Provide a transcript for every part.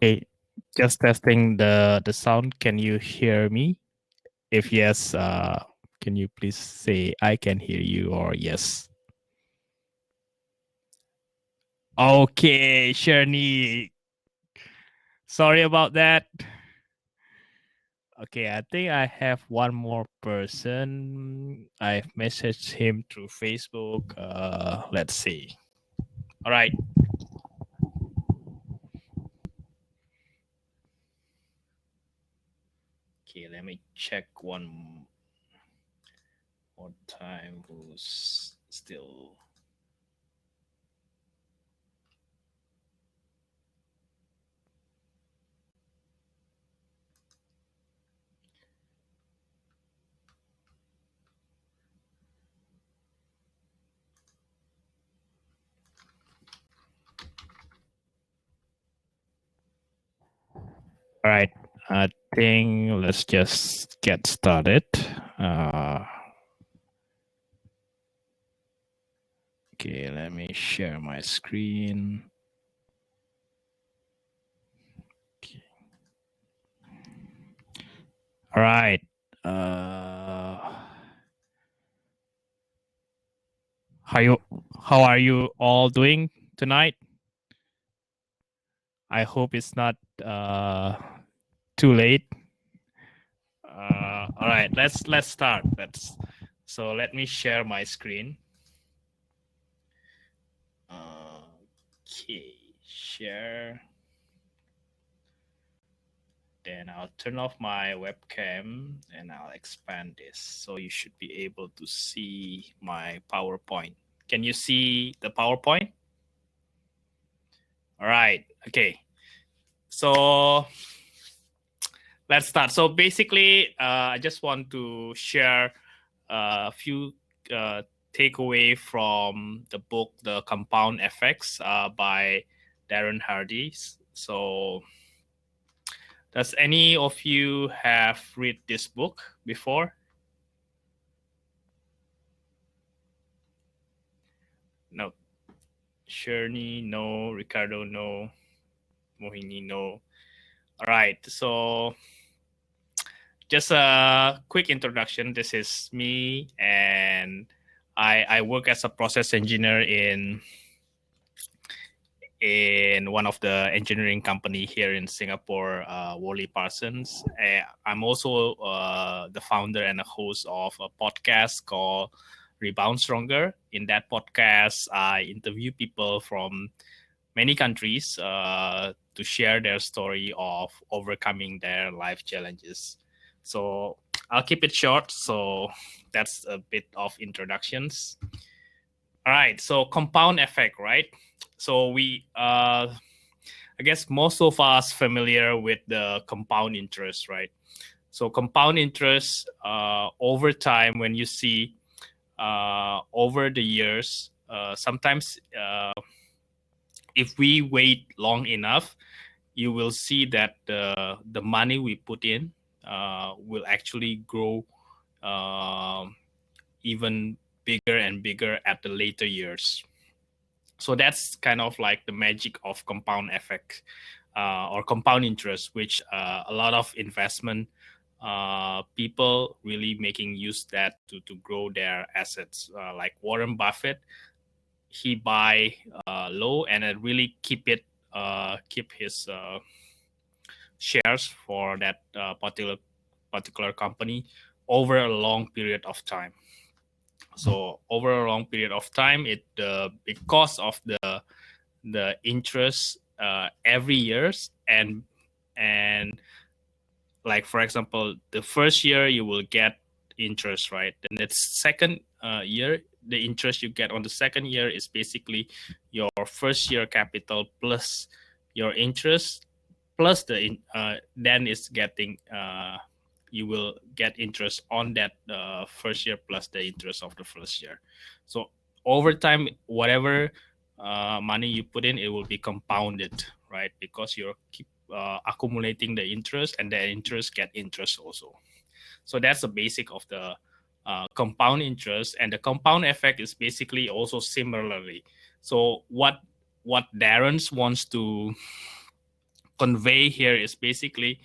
Okay, just testing the sound. Can you hear me? If yes, can you please say I can hear you or yes? Okay, Shirley. Sorry about that. Okay, I think I have one more person. I've messaged him through Facebook. Let's see. All right. Okay, let me check one more time who's still. All right. I think let's just get started. Okay, let me share my screen. Okay. All right. How are you all doing tonight? I hope it's not too late. All right, let's start. So let me share my screen. Okay, share. Then I'll turn off my webcam and I'll expand this. So you should be able to see my PowerPoint. Can you see the PowerPoint? All right. Okay. So let's start. So basically, I just want to share a few takeaway from the book, The Compound Effects by Darren Hardy. So does any of you have read this book before? No. Shirley, no. Ricardo, no. Mohini, no. All right. So just a quick introduction. This is me, and I work as a process engineer in one of the engineering company here in Singapore, Worley Parsons. I'm also the founder and a host of a podcast called Rebound Stronger. In that podcast, I interview people from many countries to share their story of overcoming their life challenges. So I'll keep it short. So that's a bit of introductions. All right. So compound effect, right? So I guess most of us familiar with the compound interest, right? So compound interest over time, when you see over the years, sometimes if we wait long enough, you will see that the money we put in will actually grow even bigger and bigger at the later years. So that's kind of like the magic of compound effect or compound interest, which a lot of investment people really making use that to grow their assets. Like Warren Buffett, he buy low and then really keep his shares for that particular company over a long period of time. So over a long period of time, because of the interest every years and like for example, the first year you will get interest, right? Then the second year, the interest you get on the second year is basically your first year capital plus your interest plus then it's getting you will get interest on that first year plus the interest of the first year. So over time, whatever money you put in, it will be compounded, right? Because you're keep accumulating the interest, and the interest get interest also. So that's the basic of the compound interest, and the compound effect is basically also similarly. So what Darren wants to convey here is basically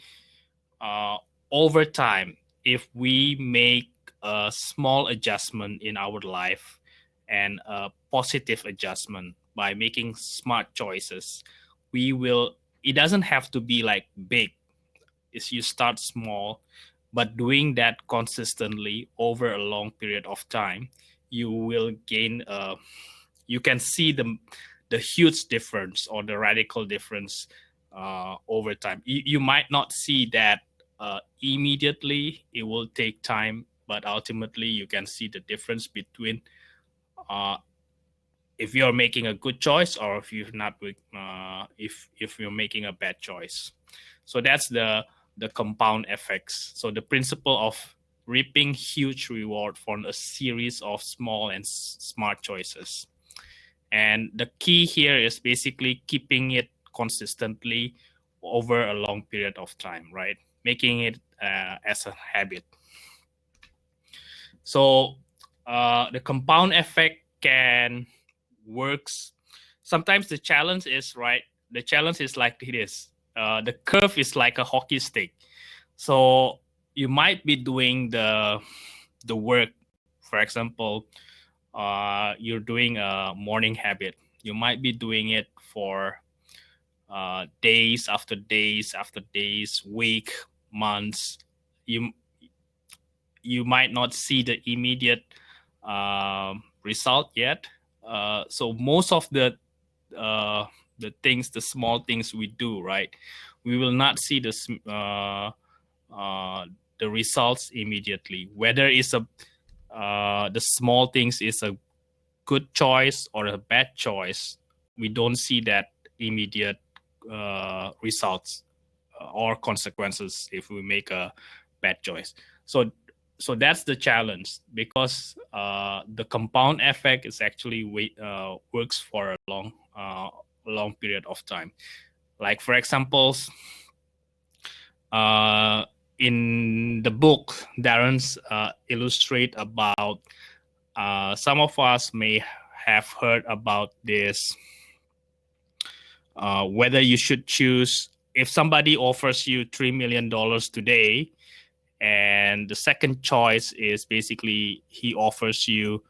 over time, if we make a small adjustment in our life and a positive adjustment by making smart choices, we will, it doesn't have to be like big. Is you start small, but doing that consistently over a long period of time, you will gain you can see the huge difference or the radical difference over time. You might not see that immediately. It will take time, but ultimately you can see the difference between uh, if you're making a good choice or if you're not if you're making a bad choice. So that's the compound effects. So the principle of reaping huge reward from a series of small and smart choices. And the key here is basically keeping it consistently over a long period of time, right? Making it as a habit. So the compound effect can works. Sometimes the challenge is right. The challenge is like this. The curve is like a hockey stick. So you might be doing the work. For example, you're doing a morning habit. You might be doing it for days after days after days, week, months. You you might not see the immediate result yet. So most of the things, the small things we do, right, we will not see the results immediately. Whether it's the small things is a good choice or a bad choice, we don't see that immediate results or consequences if we make a bad choice. So that's the challenge, because the compound effect is actually works for a long period of time. Like for examples, in the book, Darren's illustrate about some of us may have heard about this. Whether you should choose, if somebody offers you $3 million today, and the second choice is basically he offers you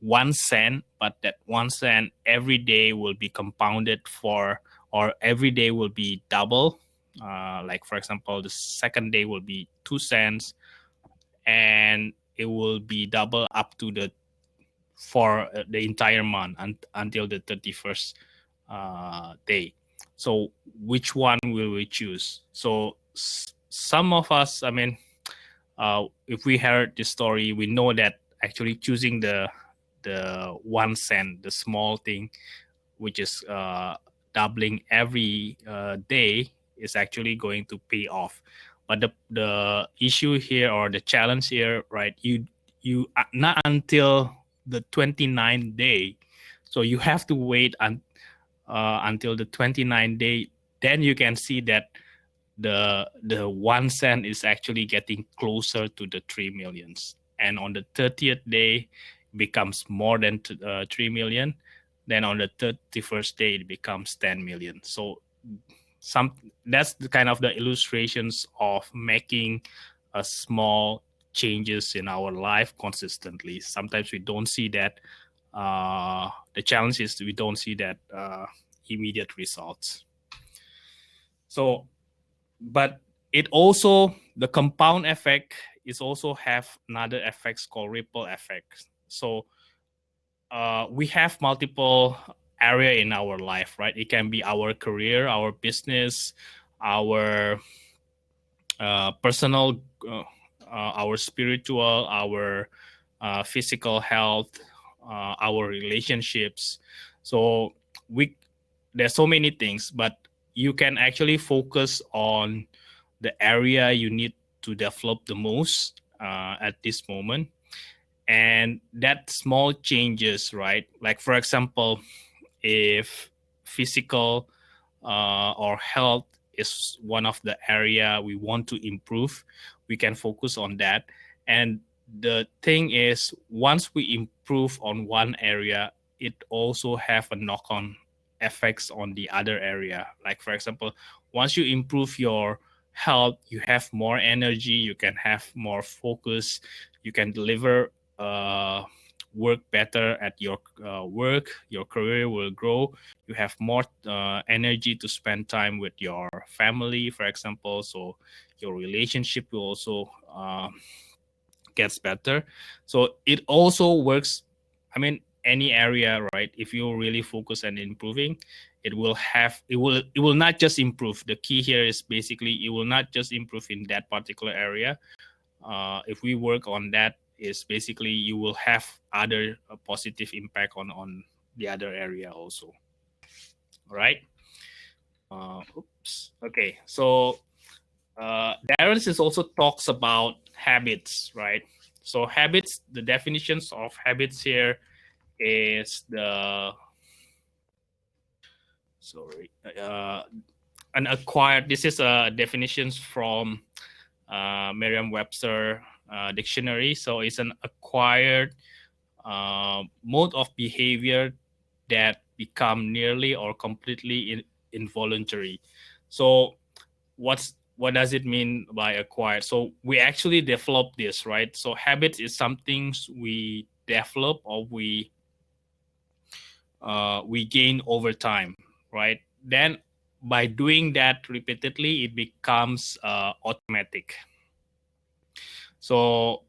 1 cent, but that 1 cent every day will be compounded for, or every day will be double. Like for example, the second day will be 2 cents, and it will be double up to for the entire month until the 31st day. So which one will we choose? So some of us, I mean, if we heard this story, we know that actually choosing the 1 cent, the small thing, which is doubling every day, is actually going to pay off. But the issue here, or the challenge here, right? You not until the 29th day, so you have to wait until the 29th day. Then you can see that the 1 cent is actually getting closer to the 3 millions, and on the 30th day becomes more than 3 million. Then on the 31st day it becomes 10 million. So that's the kind of the illustrations of making a small changes in our life consistently. Sometimes we don't see that. The challenge is we don't see that immediate results. So, but it also, the compound effect is also have another effects called ripple effects. So we have multiple area in our life, right? It can be our career, our business, our personal, our spiritual, our physical health, our relationships. So there's so many things, but you can actually focus on the area you need to develop the most at this moment. And that small changes, right? Like for example, if physical or health is one of the area we want to improve, we can focus on that. And the thing is, once we improve on one area, it also have a knock-on effects on the other area. Like for example, once you improve your health, you have more energy, you can have more focus, you can deliver work better at your work, your career will grow, you have more energy to spend time with your family, for example. So your relationship will also gets better. So it also works, I mean, any area, right? If you really focus on improving, it will not just improve. The key here is basically it will not just improve in that particular area. If we work on that, is basically you will have other positive impact on the other area also. All right. Oops. Okay. So Darren is also talks about habits, right? So habits, the definitions of habits here is the sorry an acquired. This is definitions from Merriam-Webster dictionary. So it's an acquired mode of behavior that become nearly or completely involuntary. So what does it mean by acquired? So we actually develop this, right? So habits is something we develop or we gain over time, right? Then by doing that repeatedly, it becomes automatic. So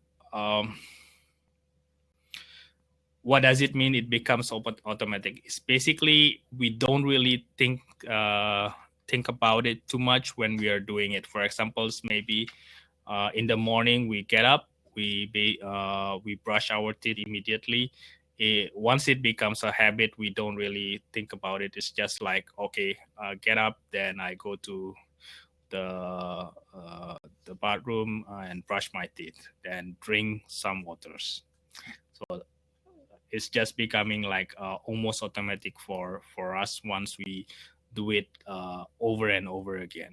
what does it mean? It becomes automatic. It's basically we don't really think about it too much when we are doing it. For example, maybe in the morning we get up, we brush our teeth immediately. Once it becomes a habit, we don't really think about it. It's just like, okay, get up, then I go to the bathroom and brush my teeth, then drink some waters. So it's just becoming like almost automatic for us once we do it over and over again.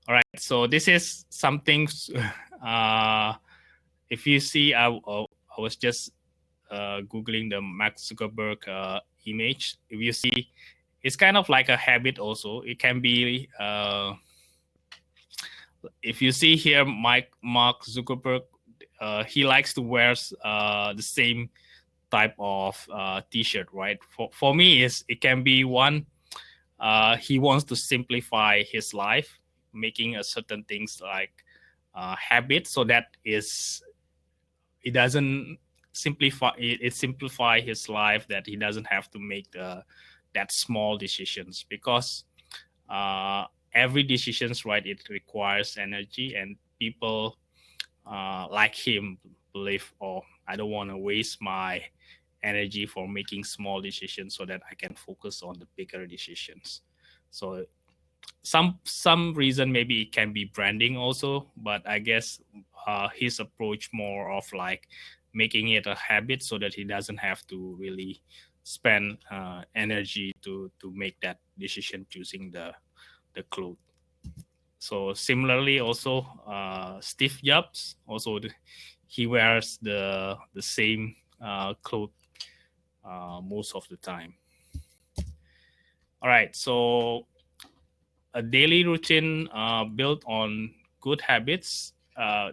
All right, so this is something. If you see, I was just googling the Mark Zuckerberg image. If you see, it's kind of like a habit. Also, it can be. If you see here, Mark Zuckerberg, he likes to wear the same type of T-shirt, right? For me, is it can be one. He wants to simplify his life, making a certain things like habit, so that is it doesn't simplify it simplify his life, that he doesn't have to make that small decisions, because every decisions, right, it requires energy, and people like him believe, oh, I don't want to waste my energy for making small decisions, so that I can focus on the bigger decisions. So some reason, maybe it can be branding also, but I guess his approach more of like making it a habit, so that he doesn't have to really spend energy to make that decision choosing the clothes. So similarly, also Steve Jobs, also he wears the same clothes most of the time. All right, so a daily routine built on good habits,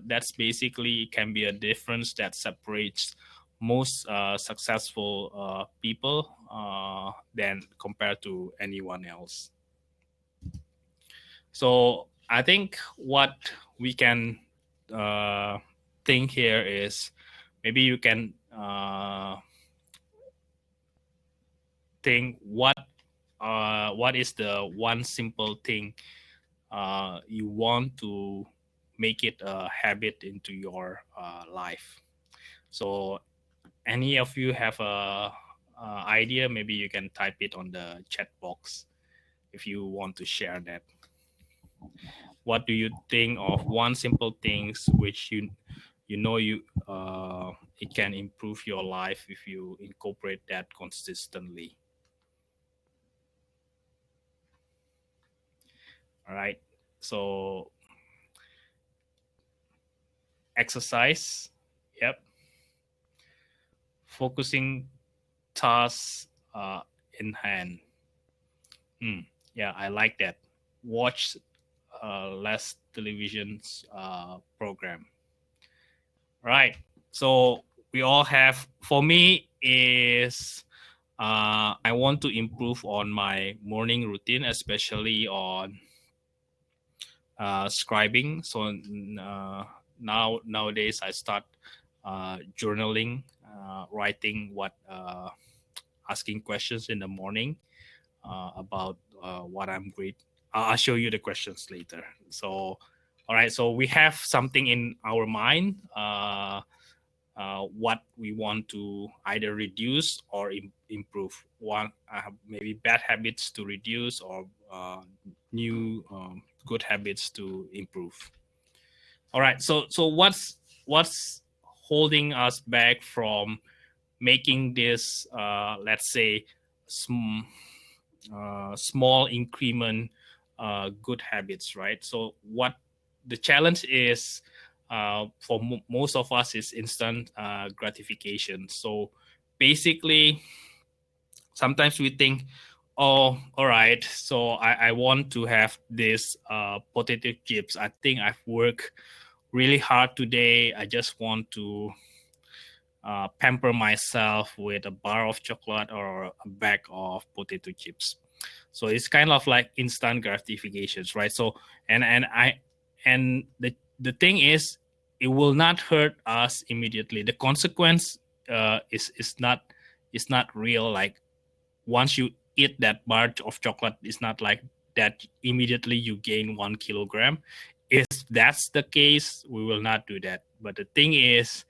that's basically can be a difference that separates most successful people than compared to anyone else. So I think what we can think here is, maybe you can think what is the one simple thing you want to make it a habit into your life. So any of you have a idea, maybe you can type it on the chat box if you want to share that. What do you think of one simple things which you know you it can improve your life if you incorporate that consistently? All right, so exercise, yep, focusing tasks in hand. Yeah, I like that. Watch less television's program. Right. So we all have. For me, is I want to improve on my morning routine, especially on scribing. So nowadays I start journaling, writing what asking questions in the morning about what I'm great. I'll show you the questions later. So, all right. So we have something in our mind. What we want to either reduce or improve. One, maybe bad habits to reduce, or new good habits to improve. All right. So what's holding us back from making this, let's say, small increment good habits, right? So what the challenge is for most of us is instant gratification. So basically, sometimes we think, oh, all right, so I want to have this potato chips. I think I've worked really hard today. I just want to pamper myself with a bar of chocolate or a bag of potato chips. So it's kind of like instant gratifications, right? So and the thing is, it will not hurt us immediately. The consequence is not real. Like once you eat that bar of chocolate, it's not like that immediately you gain 1 kilogram. If that's the case, we will not do that. But the thing is,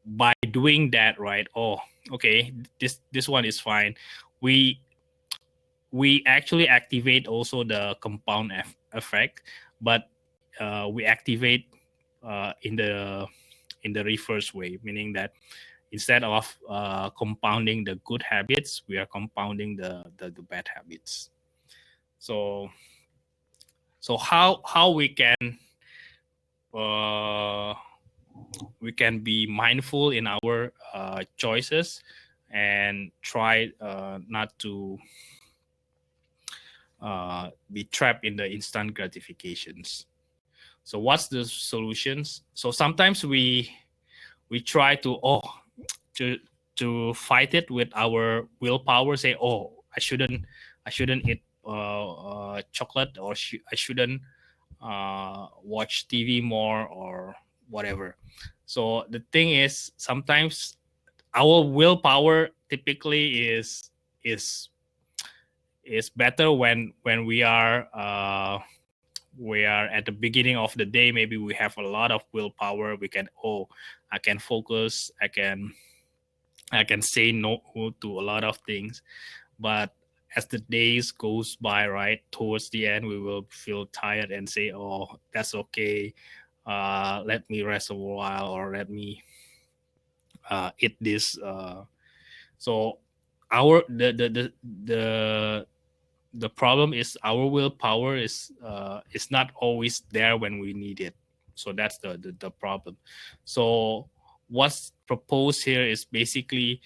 by doing that, right? Oh, okay, this one is fine. We we actually activate also the compound effect, but we activate in the reverse way, meaning that instead of compounding the good habits, we are compounding the bad habits. So how uh, we can be mindful in our choices and try not to be trapped in the instant gratifications. So what's the solutions? So sometimes we try to to fight it with our willpower. Say, oh, I shouldn't eat chocolate, or I shouldn't watch TV more, or whatever. So the thing is, sometimes our willpower typically is better when we are at the beginning of the day. Maybe we have a lot of willpower. We can, oh, I can focus. I can say no to a lot of things. But as the days goes by, right, towards the end, we will feel tired and say, oh, that's okay. Let me rest a while, or let me eat this. So our the problem is our willpower is not always there when we need it. So that's the problem. So what's proposed here is basically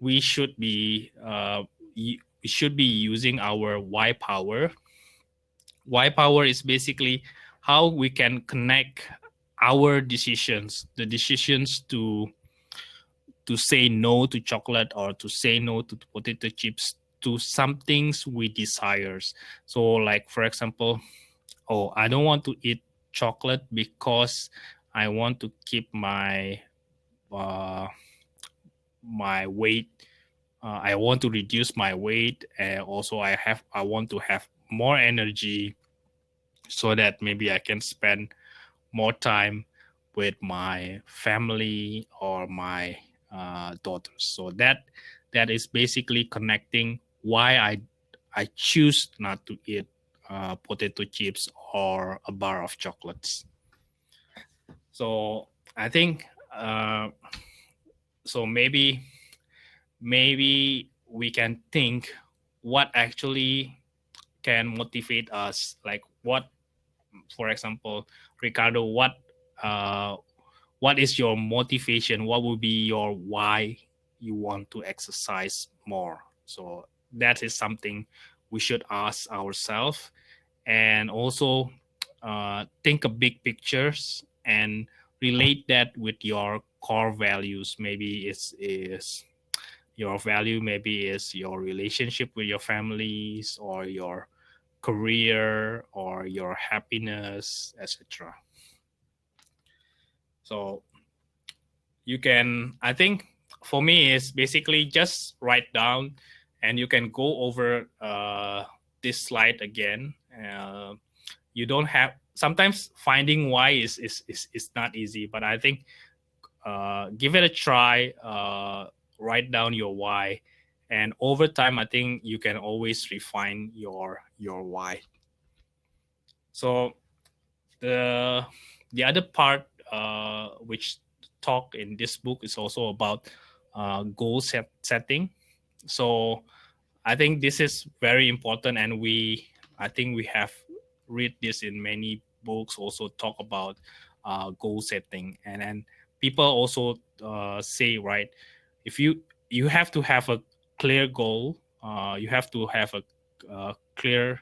we should be we should be using our why power. Why power is basically how we can connect our decisions, the decisions to say no to chocolate or to say no to potato chips, to some things we desires. So like, for example, oh, I don't want to eat chocolate because I want to keep uh, my weight. I want to reduce my weight, and also I want to have more energy, so that maybe I can spend more time with my family or my daughters. So that is basically connecting why I choose not to eat potato chips or a bar of chocolates. So I think so maybe we can think what actually can motivate us. Like what, for example, Ricardo, uh, what is your motivation? What would be your why you want to exercise more? So that is something we should ask ourselves. And also think of big pictures and relate that with your core values. Maybe is your value, maybe is your relationship with your families, or your career, or your happiness, etc. So you can, I think, for me is basically just write down, and you can go over this slide again. You don't have, sometimes finding why is not easy, but I think give it a try. Write down your why, and over time I think you can always refine your why. So the other part which talk in this book is also about goal setting. So I think this is very important, and I think we have read this in many books. Also talk about goal setting, and then people also say, right, if you have to have a clear goal, you have to have a clear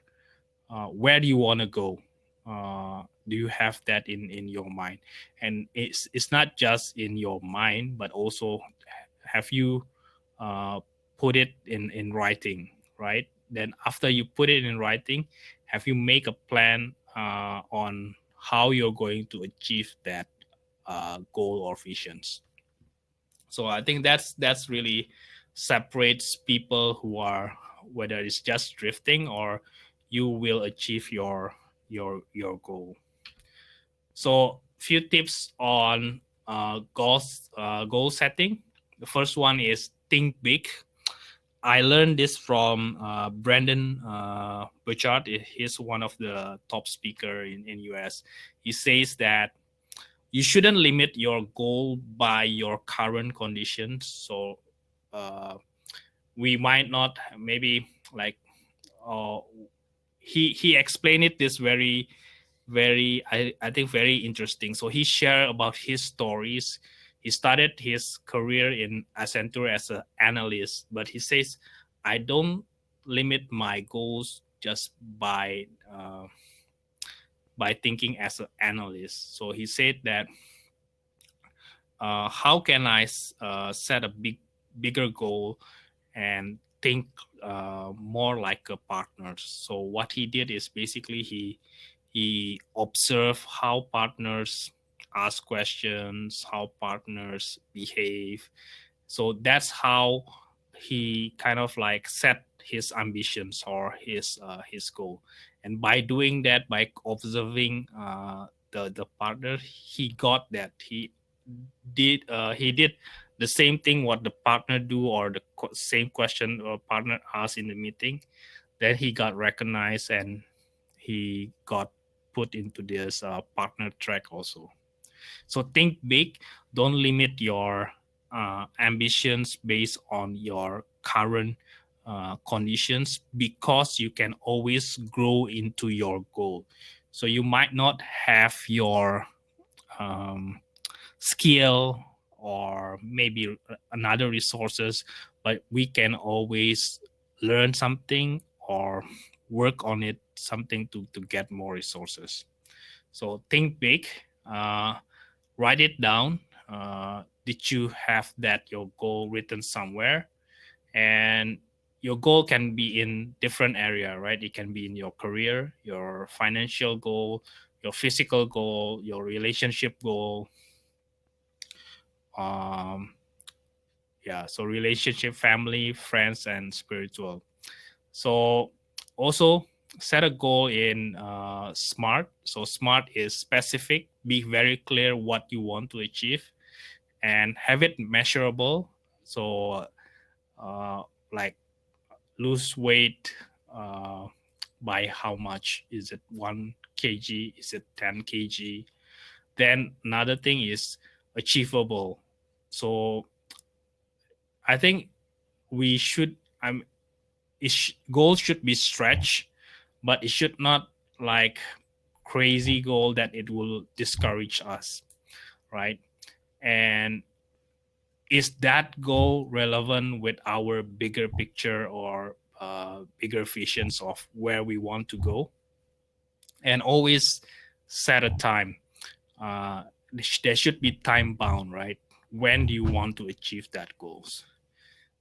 where do you want to go. Do you have that in your mind? And it's not just in your mind, but also have you uh, put it in writing, right? Then after you put it in writing, have you make a plan on how you're going to achieve that goal or visions? So I think that's really separates people who are, whether it's just drifting or you will achieve your goal. So few tips on goal setting. The first one is think big. I learned this from Brandon Burchard. He's one of the top speaker in US. He says that you shouldn't limit your goal by your current conditions. So we might not, maybe like uh, he explained it this very I think very interesting. So he shared about his stories. He started his career in Accenture as an analyst, but he says, I don't limit my goals just by thinking as an analyst. So he said that how can I set a bigger goal and think more like a partner. So what he did is basically he observed how partners ask questions, how partners behave. So that's how he kind of like set his ambitions or his goal. And by doing that, by observing the partner, he got that he did the same thing what the partner do, or the same question or partner asked in the meeting. Then he got recognized, and he got put into this partner track also. So think big. Don't limit your ambitions based on your current conditions, because you can always grow into your goal. So you might not have your um, skill or maybe another resources, but we can always learn something or work on it something to get more resources. So think big. Write it down. Did you have that your goal written somewhere? And your goal can be in different area, right? It can be in your career, your financial goal, your physical goal, your relationship goal. um yeah, so relationship, family, friends, and spiritual. So also set a goal in smart. So smart is specific, be very clear what you want to achieve, and have it measurable. So uh, like lose weight uh, by how much? Is it 1 kg? Is it 10 kg? Then another thing is achievable. So I think we should goals should be stretched, but it should not like crazy goal that it will discourage us, right? And is that goal relevant with our bigger picture or bigger visions of where we want to go, and always set a time. uh, there should be time bound, right? When do you want to achieve that goals?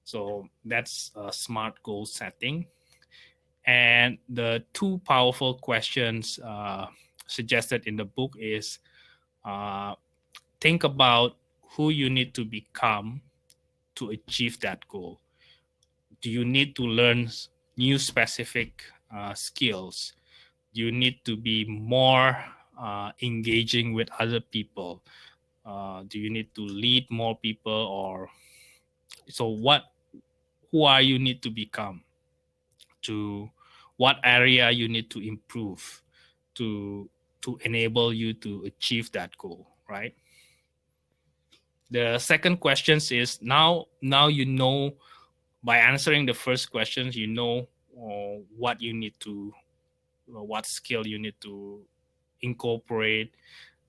So that's a smart goal setting. And the two powerful questions suggested in the book is, uh, think about who you need to become to achieve that goal. Do you need to learn new specific skills? Do you need to be more engaging with other people? Do you need to lead more people? Or so what? Who are you need to become? To what area you need to improve to enable you to achieve that goal, right? The second question is, now you know, by answering the first questions, you know what you need to, what skill you need to incorporate.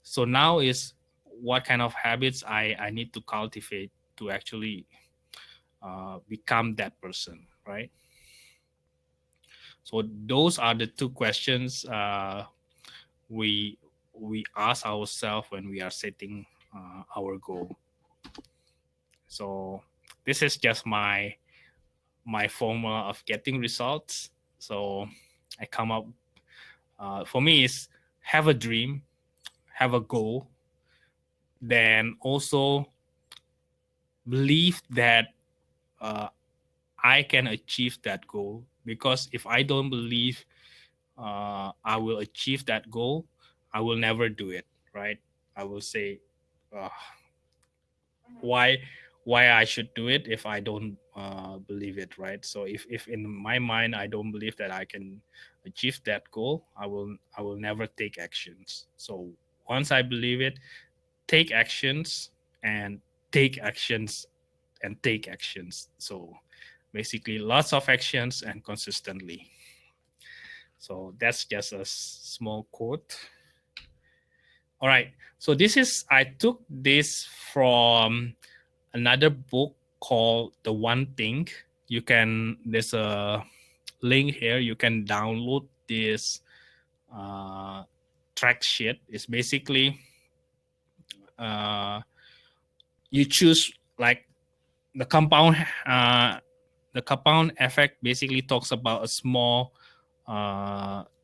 So now is what kind of habits I need to cultivate to actually become that person, right? So those are the two questions we ask ourselves when we are setting our goal. So this is just my formula of getting results. So I come up, for me is have a dream, have a goal, then also believe that uh, I can achieve that goal. Because if I don't believe I will achieve that goal, I will never do it, right? I will say, uh, why I should do it if I don't believe it, right? So if in my mind I don't believe that I can achieve that goal, I will never take actions. So once I believe it, take actions, and take actions, and take actions. So basically lots of actions and consistently. So that's just a small quote. All right. So this is, I took this from another book called The One Thing. You can, there's a link here. You can download this track sheet. It's basically, uh, you choose like the compound, the compound effect basically talks about a small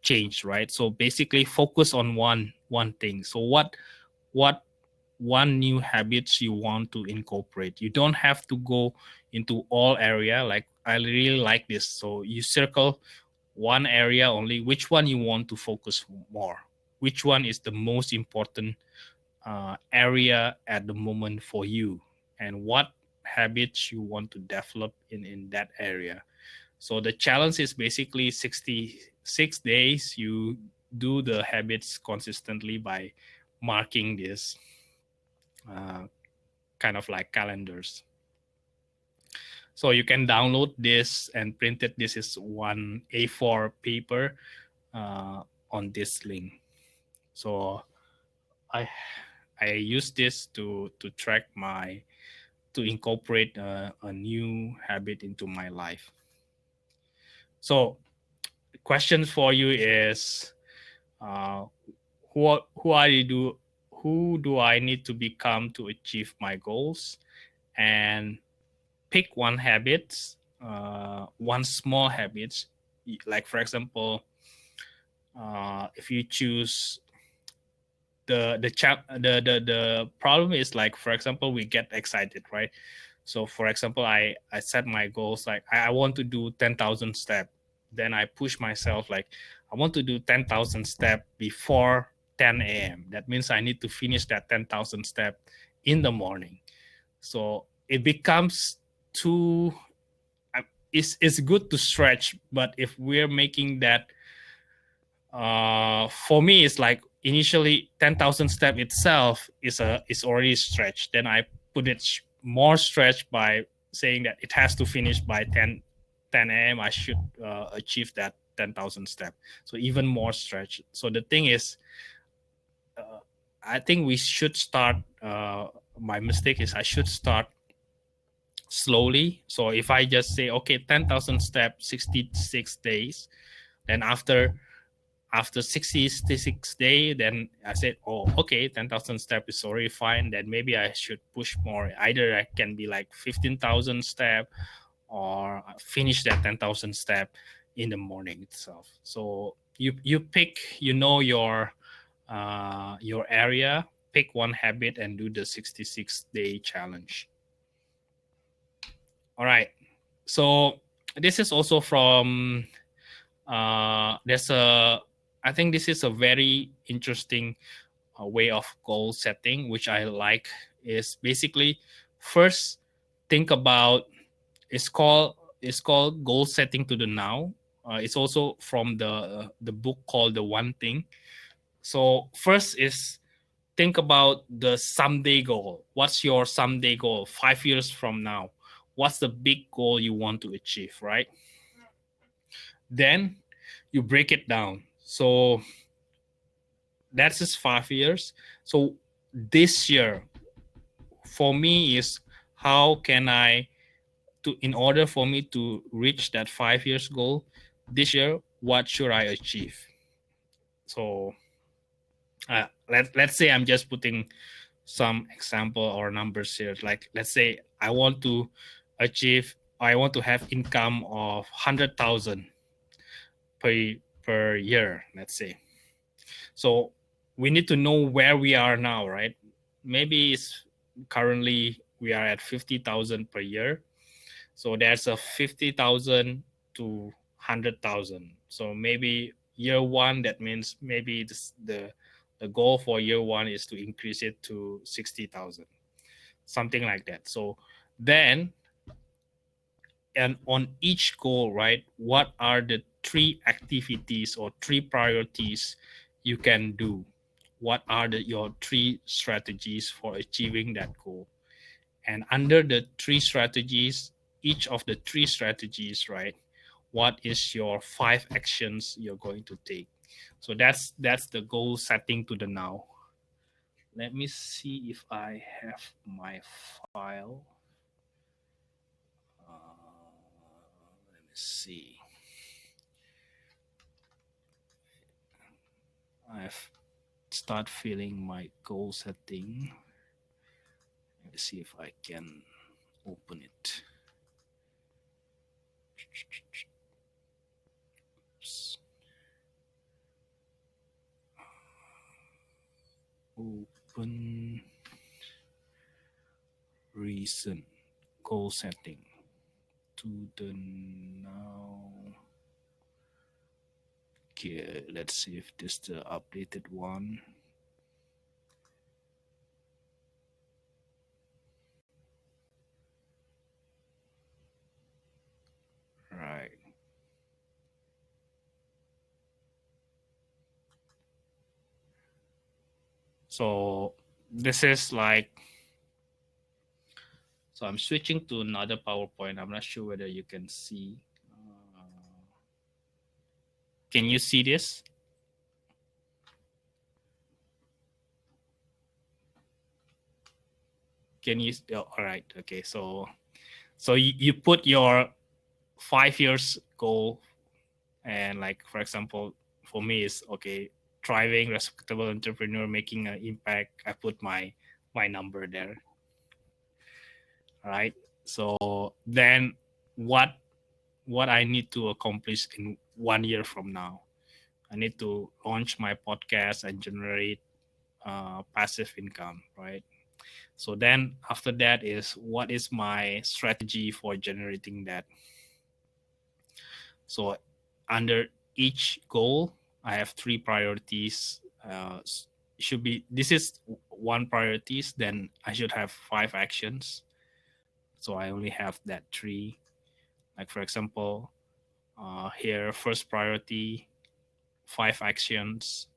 change, right? So basically focus on one thing. So what one new habits you want to incorporate. You don't have to go into all area. Like I really like this. So you circle one area only, which one you want to focus more, which one is the most important area at the moment for you, and what habits you want to develop in that area. So the challenge is basically 66 days. You do the habits consistently by marking this uh, kind of like calendars. So you can download this and print it. This is one A4 paper on this link. So I use this to track my, to incorporate a new habit into my life. So the question for you is, uh, who I do who do I need to become to achieve my goals, and pick one habit, one small habit. Like for example, if you choose the problem is, like for example, we get excited, right? So for example, I set my goals like I want to do 10,000 steps. Then I push myself like I want to do 10,000 steps before 10 a.m. That means I need to finish that 10,000 steps in the morning. So it becomes too, it's good to stretch, but if we're making that, for me it's like initially 10,000 step itself is already stretched. Then I put it more stretched by saying that it has to finish by 10 a.m. I should achieve that 10,000 step. So even more stretch. So the thing is, I think we should start, my mistake is I should start slowly. So if I just say, okay, 10,000 steps, 66 days, then after 66 day, then I said, oh, okay, 10,000 steps is already fine. Then maybe I should push more. Either I can be like 15,000 step, or finish that 10,000 step in the morning itself. So you pick, your area, pick one habit and do the 66-day challenge. All right. So this is also from there's a I think this is a very interesting way of goal setting, which I like. Is basically, first, think about, it's called goal setting to the now. It's also from the book called The One Thing. So first is, think about the someday goal. What's your someday goal? 5 years from now, what's the big goal you want to achieve, right? Then you break it down. So that's just 5 years. So this year for me is, how can I, to in order for me to reach that 5 years goal this year, what should I achieve? So let's say I'm just putting some example or numbers here. Like, let's say I want to have income of 100,000 per year, let's say. So we need to know where we are now, right? Maybe it's currently we are at 50,000 per year. So there's a 50,000 to 100,000. So maybe year one, that means maybe the goal for year one is to increase it to 60,000, something like that. So then, and on each goal, right, what are the three activities or three priorities you can do? What are your three strategies for achieving that goal? And under the three strategies, each of the three strategies, right, what is your 5 actions you're going to take? So that's the goal setting to the now. Let me see if I have my file. Let me see. I've start filling my goal setting. Let's see if I can open it. Oops. Open recent goal setting to the now. Okay, let's see if this is the updated one. Right. So this is like, so I'm switching to another PowerPoint. I'm not sure whether you can see. Can you see this? Can you? Oh, all right. Okay. So you put your 5 years goal, and like, for example, for me is, okay, thriving, respectable entrepreneur, making an impact. I put my number there. All right. So then what I need to accomplish in 1 year from now? I need to launch my podcast and generate passive income, right? So then after that is, what is my strategy for generating that? So under each goal, I have three priorities. Should be, this is one priorities, then I should have 5 actions. So I only have that three. Like, for example, here, first priority, 5 actions.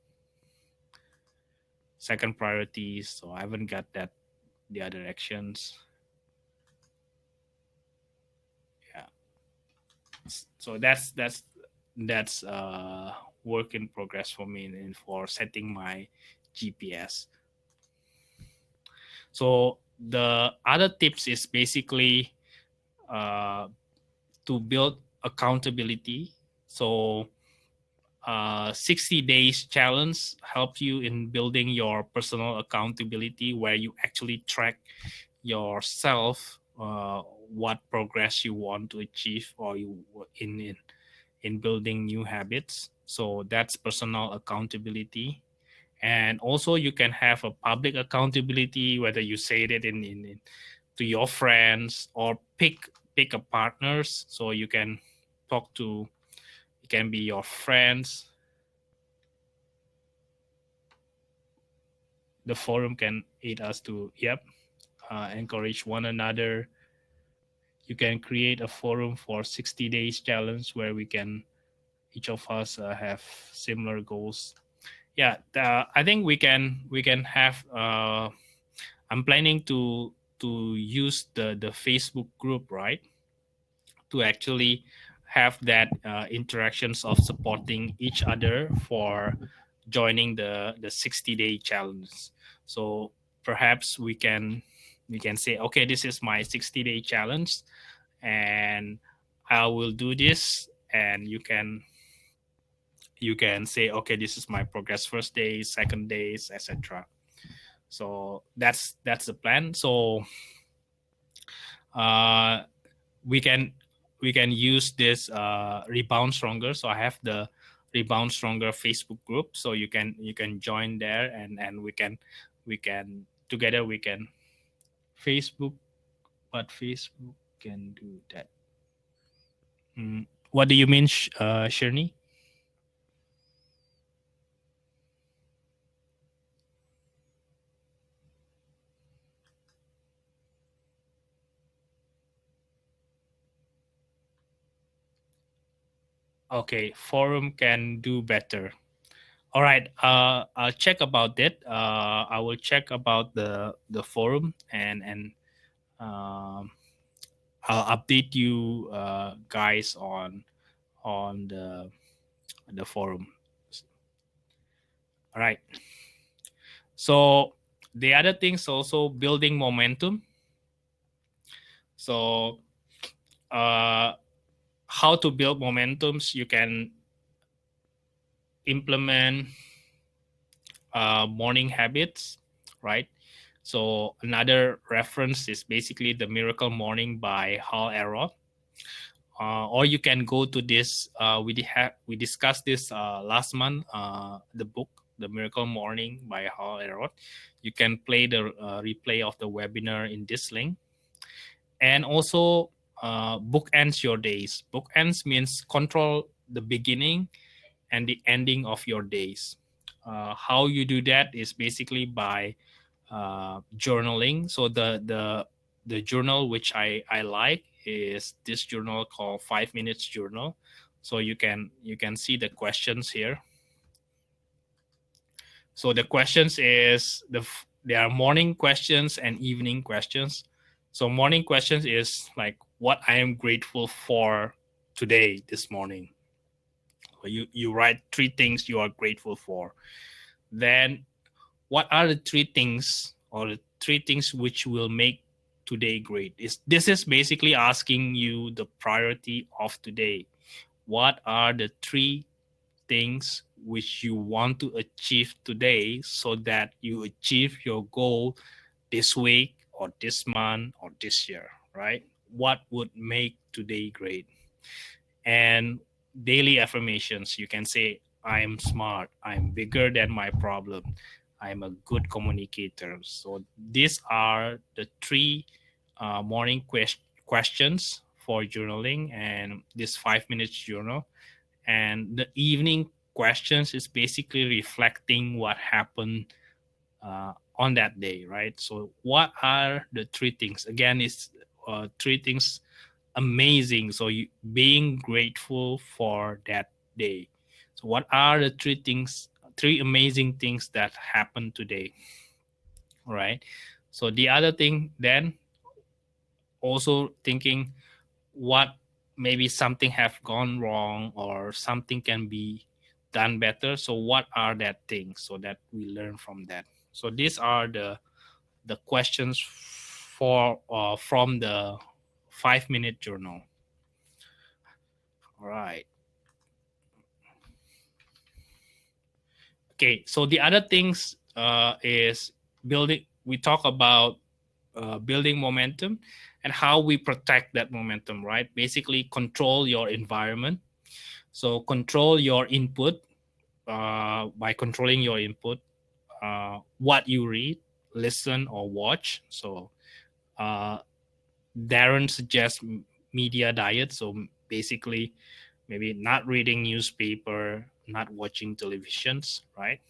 Second priority, so I haven't got that, the other actions. Yeah. So that's work in progress for me and for setting my GPS. So the other tips is basically, uh, to build accountability. So 60 days challenge help you in building your personal accountability, where you actually track yourself, what progress you want to achieve, or you in building new habits. So that's personal accountability. And also you can have a public accountability, whether you say it in to your friends, or pick a partners. So you can talk to, it can be your friends. The forum can aid us to, yep, encourage one another. You can create a forum for 60 days challenge, where we can, each of us have similar goals. Yeah, I think we can have, I'm planning to use the Facebook group, right, to actually have that interactions of supporting each other for joining the 60-day challenge. So perhaps we can say, okay, this is my 60-day challenge, and I will do this, and you can say, okay, this is my progress, first day, second days, etc. So that's the plan. So uh, we can we can use this Rebound Stronger. So I have the Rebound Stronger Facebook group, so you can join there, and we can together, we can Facebook, but Facebook can do that. What do you mean, Shirney? Okay, forum can do better. All right, I'll check about it. I will check about the forum, and um, I'll update you guys on the forum. All right. So the other things also building momentum. So uh, how to build momentums? You can implement morning habits, right? So another reference is basically the Miracle Morning by Hal Elrod. Or you can go to this. We discussed this last month. The book, The Miracle Morning by Hal Elrod. You can play the replay of the webinar in this link. And also, bookends your days. Bookends means control the beginning and the ending of your days. How you do that is basically by journaling. So the journal which I like is this journal called 5 minutes journal. So you can see the questions here. So the questions is there are morning questions and evening questions. So morning questions is like what I am grateful for today, this morning. So you write three things you are grateful for. Then what are the three things, or the three things which will make today great? This is basically asking you the priority of today. What are the three things which you want to achieve today, so that you achieve your goal this week or this month or this year, right? What would make today great? And daily affirmations, you can say, I'm smart, I'm bigger than my problem, I'm a good communicator. So these are the three morning questions for journaling and this 5 minutes journal. And the evening questions is basically reflecting what happened on that day, right? So what are the three things? Again, it's three things amazing. So you being grateful for that day. So what are the three things, three amazing things that happened today? All right. So the other thing then, also thinking what maybe something have gone wrong or something can be done better. So what are that things, so that we learn from that? So these are the questions for from the 5-minute journal. All right. Okay. So the other things is building. We talk about building momentum and how we protect that momentum. Right. Basically, control your environment. So control your input by controlling your input, what you read, listen, or watch. So uh, Darren suggests media diet. So basically, maybe not reading newspaper, not watching televisions, right?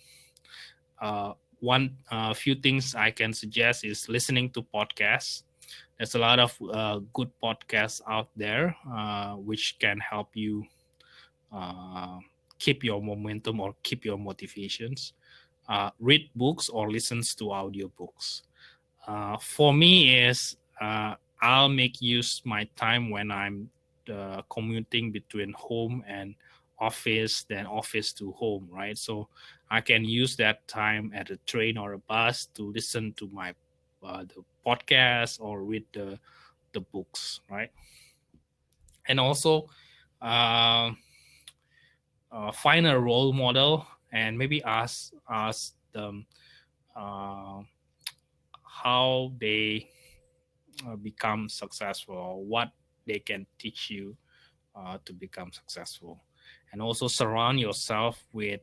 One few things I can suggest is listening to podcasts. There's a lot of good podcasts out there which can help you uh, keep your momentum or keep your motivations. Read books or listens to audiobooks. For me is I'll make use my time when I'm commuting between home and office, then office to home, right? So I can use that time at a train or a bus to listen to my the podcast or read the books, right? And also uh, find a role model and maybe ask them uh, how they become successful or what they can teach you to become successful, and also surround yourself with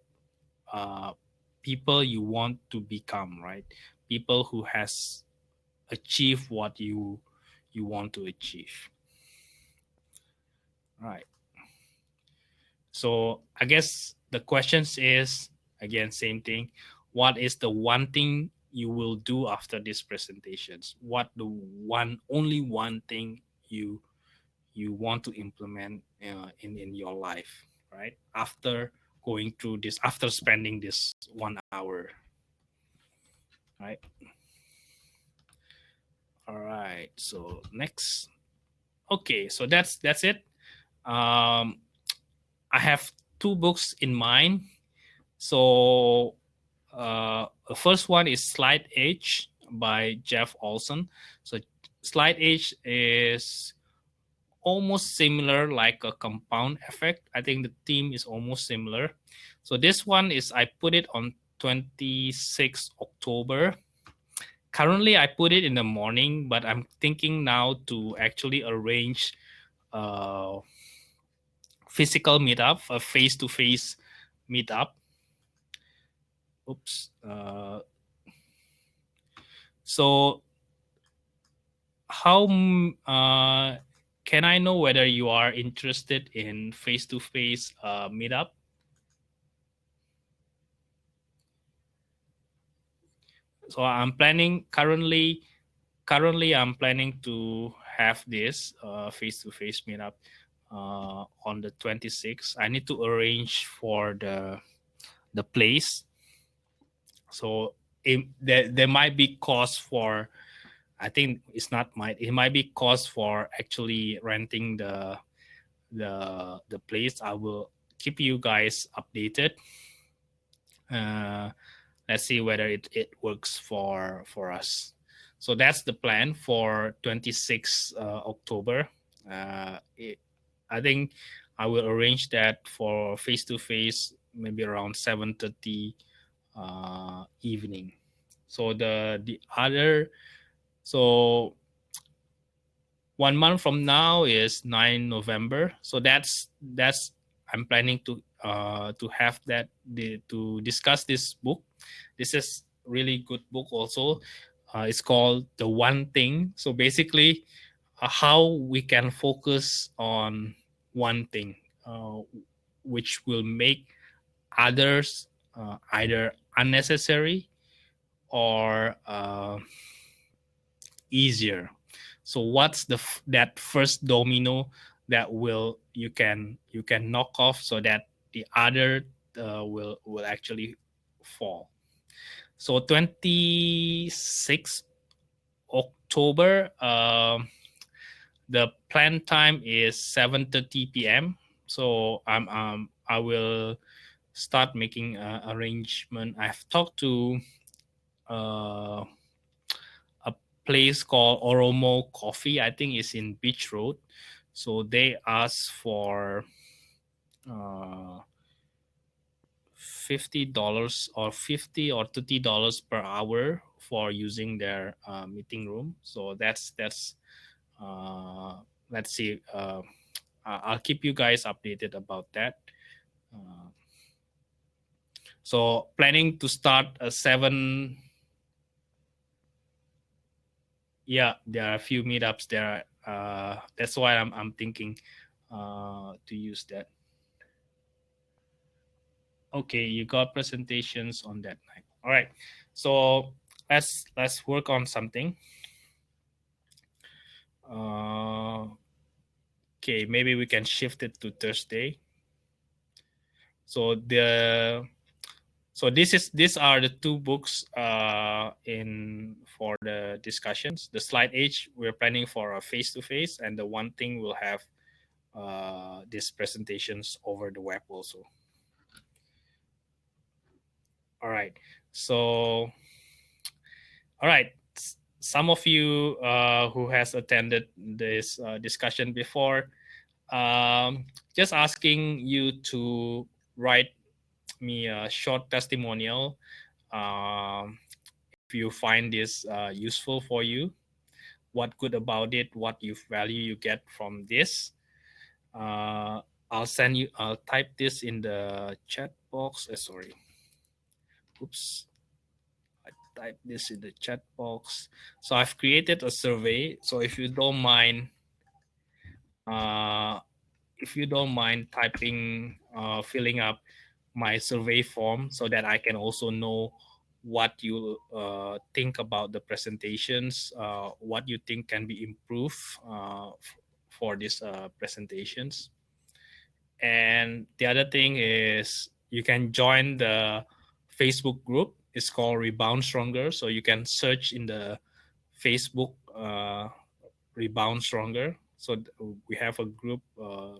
uh, people you want to become, right? People who has achieved what you want to achieve, right? So I guess the questions is again same thing. What is the one thing you will do after these presentations? What the one only one thing you want to implement in your life, right? After going through this, after spending this 1 hour, right? All right. So next, okay. So that's it. Um, I have two books in mind. So the first one is Slide Age by Jeff Olson. So Slide Age is almost similar like a compound effect. I think the theme is almost similar. So this one is I put it on 26 October. Currently I put it in the morning, but I'm thinking now to actually arrange a physical meetup, a face-to-face meetup. Oops. So how can I know whether you are interested in face-to-face meetup? So I'm planning currently I'm planning to have this face-to-face meetup on the 26th. I need to arrange for the place. So there might be cost for, I think it's not might, it might be cost for actually renting the place. I will keep you guys updated. Uh, let's see whether it works for us. So that's the plan for 26 October. I think I will arrange that for face to face maybe around 7:30 evening. So the other, so 1 month from now is 9 November. So that's I'm planning to have that to discuss this book. This is really good book also. It's called The One Thing. So basically, how we can focus on one thing, which will make others either unnecessary or easier. So what's that first domino that you can knock off so that the other will actually fall. So 26 October, the plan time is 7:30 p.m. So I will start making arrangement. I've talked to uh, place called Oromo Coffee. I think it's in Beach Road. So they ask for uh, $50 or $50 or $30 per hour for using their meeting room. So that's uh, let's see. I'll keep you guys updated about that. Uh, so planning to start a seven. Yeah, there are a few meetups there. That's why I'm thinking to use that. Okay, you got presentations on that night. All right, so let's work on something. Uh, okay, maybe we can shift it to Thursday. So these are the two books in for the discussions. The slide age we're planning for a face to face, and the one thing we'll have these presentations over the web also. All right. So all right. Some of you who has attended this discussion before, just asking you to write me a short testimonial. If you find this useful for you, what good about it, what you value you get from this. Uh, I'll type this in the chat box. Sorry. Oops. I type this in the chat box. So I've created a survey. So uh, if you don't mind typing, filling up my survey form so that I can also know what you think about the presentations, what you think can be improved for these presentations. And the other thing is you can join the Facebook group. It's called Rebound Stronger. So you can search in the Facebook Rebound Stronger. So we have a group,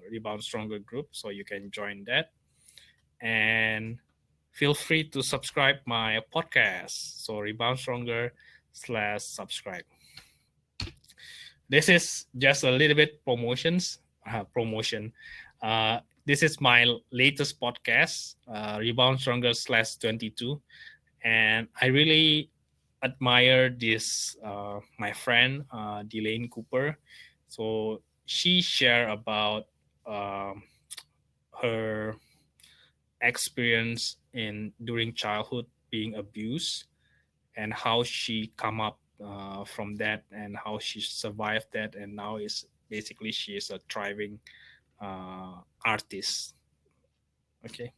Rebound Stronger group. So you can join that. And feel free to subscribe my podcast. So Rebound Stronger /subscribe. This is just a little bit promotion. This is my latest podcast, Rebound Stronger /22, and I really admire this my friend Delane Cooper. So she shared about um, her experience in during childhood being abused and how she come up from that and how she survived that, and now is basically she is a thriving artist. Okay,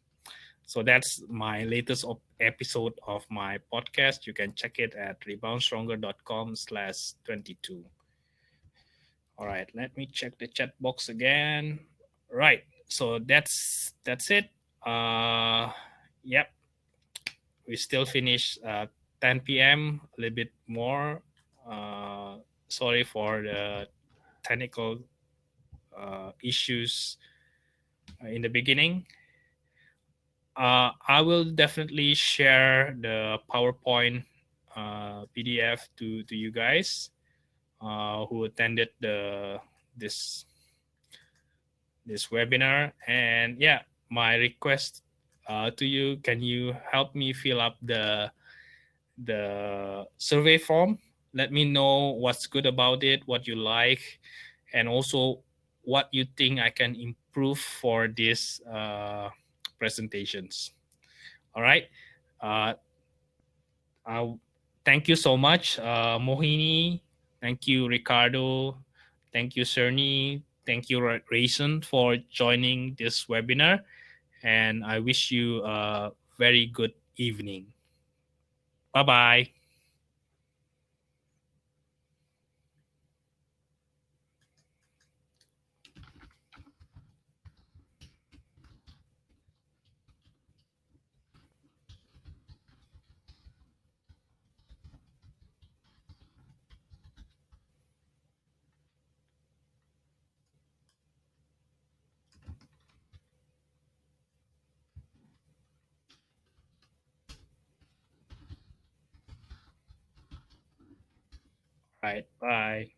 so that's my latest episode of my podcast. You can check it at reboundstronger.com/22. All right, let me check the chat box again. Right, so that's it. Yep, we still finish 10 p.m. A little bit more. Sorry for the technical issues in the beginning. I will definitely share the PowerPoint PDF to you guys who attended this this webinar. And yeah, my request to you: can you help me fill up the survey form? Let me know what's good about it, what you like, and also what you think I can improve for these presentations. All right. Uh, uh, Thank you so much, Mohini. Thank you, Ricardo. Thank you, Cerny. Thank you, Rayson, for joining this webinar. And I wish you a very good evening. Bye bye. Right. Bye.